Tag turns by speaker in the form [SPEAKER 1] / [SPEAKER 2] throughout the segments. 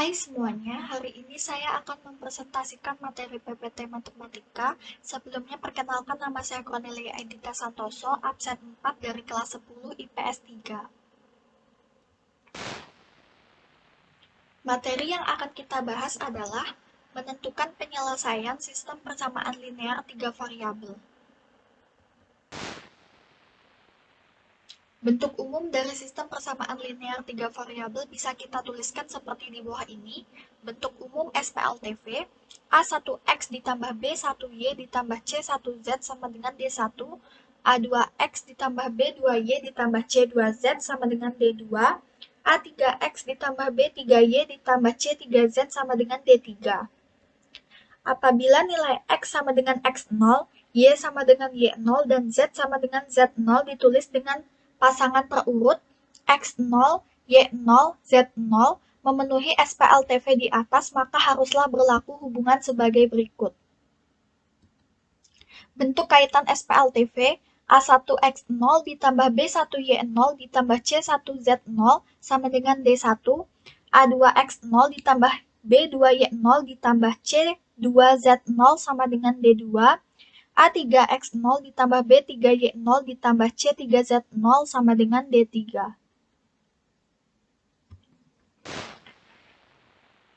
[SPEAKER 1] Hai semuanya, hari ini saya akan mempresentasikan materi PPT Matematika. Sebelumnya perkenalkan, nama saya Cornelia Edita Santoso, absen 4 dari kelas 10 IPS 3. Materi yang akan kita bahas adalah menentukan penyelesaian sistem persamaan linear 3 variabel. Bentuk umum dari sistem persamaan linear 3 variabel bisa kita tuliskan seperti di bawah ini. Bentuk umum SPLTV, A1X ditambah B1Y ditambah C1Z sama dengan D1, A2X ditambah B2Y ditambah C2Z sama dengan D2, A3X ditambah B3Y ditambah C3Z sama dengan D3. Apabila nilai X sama dengan X0, Y sama dengan Y0, dan Z sama dengan Z0 ditulis dengan pasangan per urut X0, Y0, Z0 memenuhi SPLTV di atas, maka haruslah berlaku hubungan sebagai berikut. Bentuk kaitan SPLTV A1X0 ditambah B1Y0 ditambah C1Z0 sama dengan D1, A2X0 ditambah B2Y0 ditambah C2Z0 sama dengan D2, A3X0 ditambah B3Y0 ditambah C3Z0 sama dengan D3.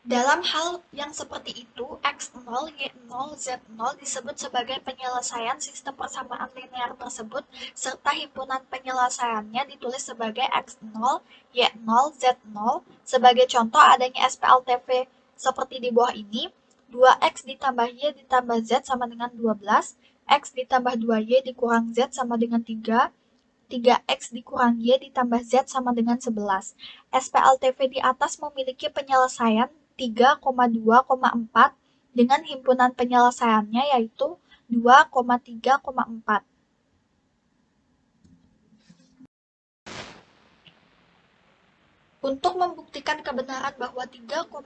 [SPEAKER 1] Dalam hal yang seperti itu, X0, Y0, Z0 disebut sebagai penyelesaian sistem persamaan linear tersebut, serta himpunan penyelesaiannya ditulis sebagai X0, Y0, Z0. Sebagai contoh adanya SPLTV seperti di bawah ini, 2X ditambah Y ditambah Z sama dengan 12, X ditambah 2Y dikurang Z sama dengan 3, 3X dikurang Y ditambah Z sama dengan 11. SPLTV di atas memiliki penyelesaian 3,2,4 dengan himpunan penyelesaiannya yaitu 2,3,4. Untuk membuktikan kebenaran bahwa 3,2,4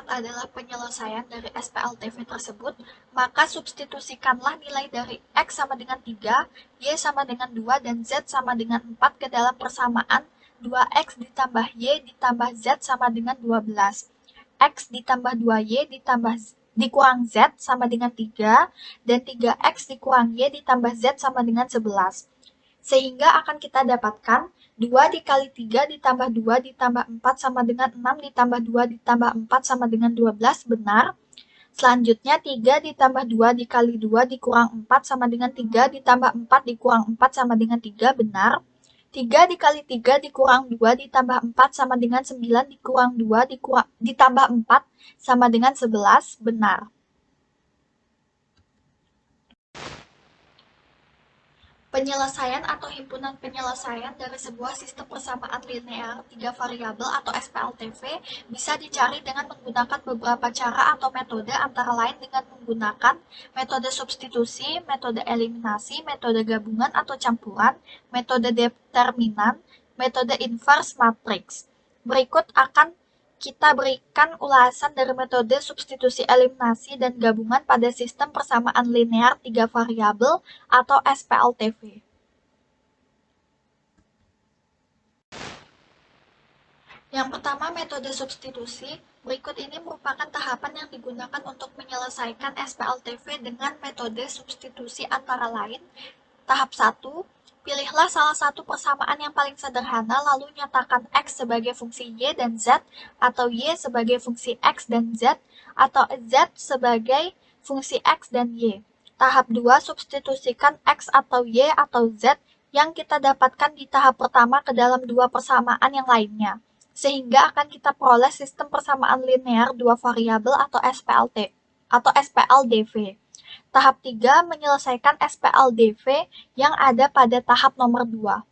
[SPEAKER 1] adalah penyelesaian dari SPLTV tersebut, maka substitusikanlah nilai dari X sama dengan 3, Y sama dengan 2, dan Z sama dengan 4 ke dalam persamaan 2X ditambah Y ditambah Z sama dengan 12. X ditambah 2Y dikurang Z sama dengan 3, dan 3X dikurang Y ditambah Z sama dengan 11. Sehingga akan kita dapatkan 2 dikali 3 ditambah 2 ditambah 4 sama dengan 6 ditambah 2 ditambah 4 sama dengan 12, benar. Selanjutnya 3 ditambah 2 dikali 2 dikurang 4 sama dengan 3 ditambah 4 dikurang 4 sama dengan 3, benar. 3 dikali 3 dikurang 2 ditambah 4 sama dengan 9 dikurang 2 ditambah 4 sama dengan 11, benar. Penyelesaian atau himpunan penyelesaian dari sebuah sistem persamaan linear 3 variabel atau SPLTV bisa dicari dengan menggunakan beberapa cara atau metode, antara lain dengan menggunakan metode substitusi, metode eliminasi, metode gabungan atau campuran, metode determinan, metode inverse matrix. Berikut akan kita berikan ulasan dari metode substitusi, eliminasi, dan gabungan pada sistem persamaan linear 3 variabel atau SPLTV. Yang pertama, metode substitusi. Berikut ini merupakan tahapan yang digunakan untuk menyelesaikan SPLTV dengan metode substitusi, antara lain. Tahap 1, pilihlah salah satu persamaan yang paling sederhana, lalu nyatakan X sebagai fungsi Y dan Z, atau Y sebagai fungsi X dan Z, atau Z sebagai fungsi X dan Y. Tahap 2, substitusikan X atau Y atau Z yang kita dapatkan di tahap pertama ke dalam dua persamaan yang lainnya, sehingga akan kita peroleh sistem persamaan linear 2 variabel atau SPLDV. Tahap 3, menyelesaikan SPLDV yang ada pada tahap nomor 2.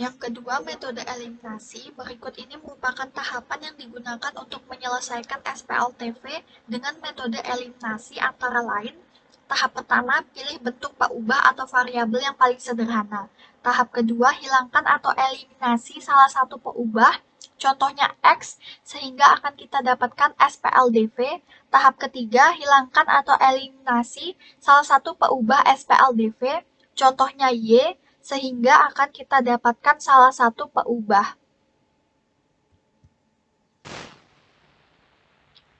[SPEAKER 1] Yang kedua, metode eliminasi. Berikut ini merupakan tahapan yang digunakan untuk menyelesaikan SPLTV dengan metode eliminasi, antara lain. Tahap pertama, pilih bentuk paubah atau variabel yang paling sederhana. Tahap kedua, hilangkan atau eliminasi salah satu paubah, contohnya X, sehingga akan kita dapatkan SPLDV. Tahap ketiga, hilangkan atau eliminasi salah satu paubah SPLDV, contohnya Y, sehingga akan kita dapatkan salah satu peubah.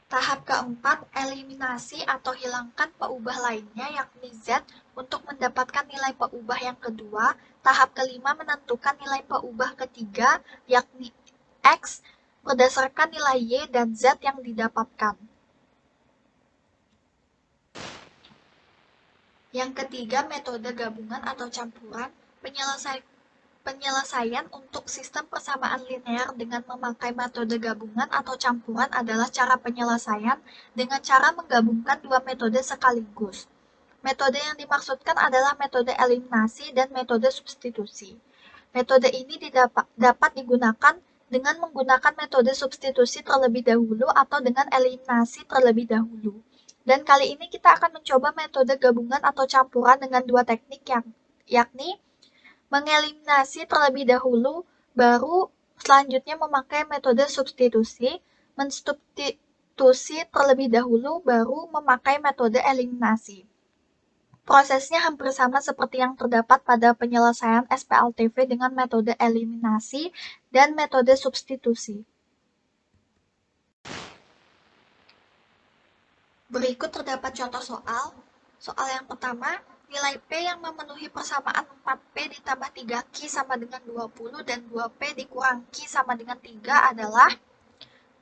[SPEAKER 1] Tahap keempat, eliminasi atau hilangkan peubah lainnya yakni Z untuk mendapatkan nilai peubah yang kedua. Tahap kelima, menentukan nilai peubah ketiga yakni X berdasarkan nilai Y dan Z yang didapatkan. Yang ketiga, metode gabungan atau campuran. Penyelesaian untuk sistem persamaan linear dengan memakai metode gabungan atau campuran adalah cara penyelesaian dengan cara menggabungkan dua metode sekaligus. Metode yang dimaksudkan adalah metode eliminasi dan metode substitusi. Metode ini dapat digunakan dengan menggunakan metode substitusi terlebih dahulu atau dengan eliminasi terlebih dahulu. Dan kali ini kita akan mencoba metode gabungan atau campuran dengan dua teknik yakni mengeliminasi terlebih dahulu, baru selanjutnya memakai metode substitusi, mensubstitusi terlebih dahulu, baru memakai metode eliminasi. Prosesnya hampir sama seperti yang terdapat pada penyelesaian SPLTV dengan metode eliminasi dan metode substitusi. Berikut terdapat contoh soal. Soal yang pertama, nilai P yang memenuhi persamaan 4P ditambah 3Q sama dengan 20 dan 2P dikurang Q sama dengan 3 adalah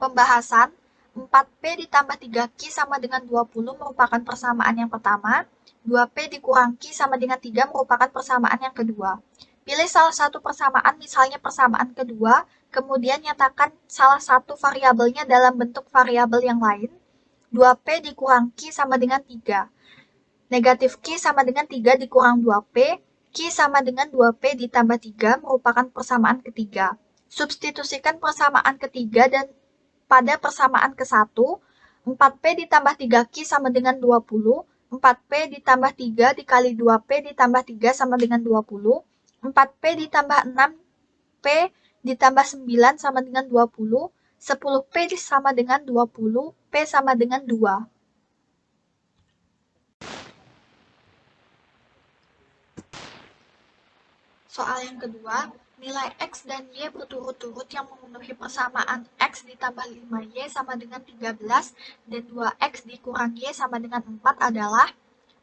[SPEAKER 1] pembahasan. 4P ditambah 3Q sama dengan 20 merupakan persamaan yang pertama. 2P dikurang Q sama dengan 3 merupakan persamaan yang kedua. Pilih salah satu persamaan, misalnya persamaan kedua, kemudian nyatakan salah satu variabelnya dalam bentuk variabel yang lain. 2P dikurang Q sama dengan 3. Negatif Q sama dengan 3 dikurang 2P, Q sama dengan 2P ditambah 3 merupakan persamaan ketiga. Substitusikan persamaan ketiga dan pada persamaan ke-1, 4P ditambah 3Q sama dengan 20, 4P ditambah 3 dikali 2P ditambah 3 sama dengan 20, 4P ditambah 6P ditambah 9 sama dengan 20, 10P sama dengan 20, P sama dengan 2. Soal yang kedua, nilai X dan Y berturut-turut yang memenuhi persamaan X ditambah 5Y sama dengan 13 dan 2X dikurang Y sama dengan 4 adalah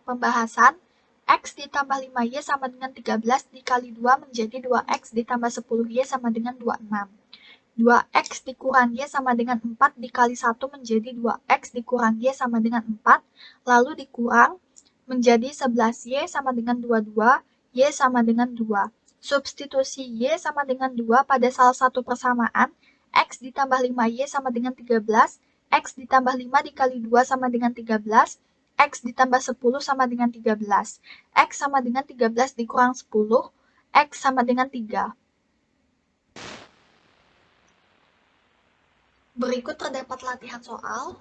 [SPEAKER 1] pembahasan. X ditambah 5Y sama dengan 13 dikali 2 menjadi 2X ditambah 10Y sama dengan 26. 2X dikurang Y sama dengan 4 dikali 1 menjadi 2X dikurang Y sama dengan 4, lalu dikurang menjadi 11Y sama dengan 22, Y sama dengan 2. Substitusi Y sama dengan 2 pada salah satu persamaan, X ditambah 5Y sama dengan 13, X ditambah 5 dikali 2 sama dengan 13, X ditambah 10 sama dengan 13, X sama dengan 13 dikurang 10, X sama dengan 3. Berikut terdapat latihan soal.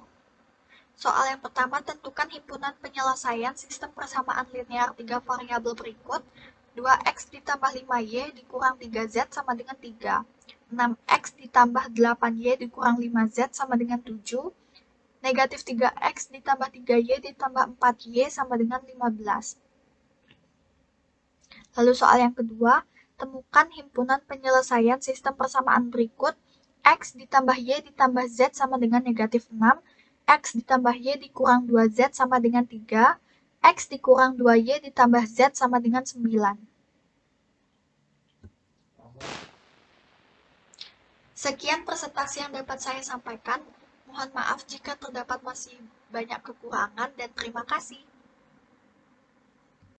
[SPEAKER 1] Soal yang pertama, tentukan himpunan penyelesaian sistem persamaan linear 3 variabel berikut. 2X ditambah 5Y dikurang 3Z sama dengan 3. 6X ditambah 8Y dikurang 5Z sama dengan 7. Negatif 3X ditambah 3Y ditambah 4Y sama dengan 15. Lalu soal yang kedua, temukan himpunan penyelesaian sistem persamaan berikut. X ditambah Y ditambah Z sama dengan negatif 6. X ditambah Y dikurang 2Z sama dengan 3. X dikurang 2Y ditambah Z sama dengan 9. Sekian presentasi yang dapat saya sampaikan. Mohon maaf jika terdapat masih banyak kekurangan dan terima kasih.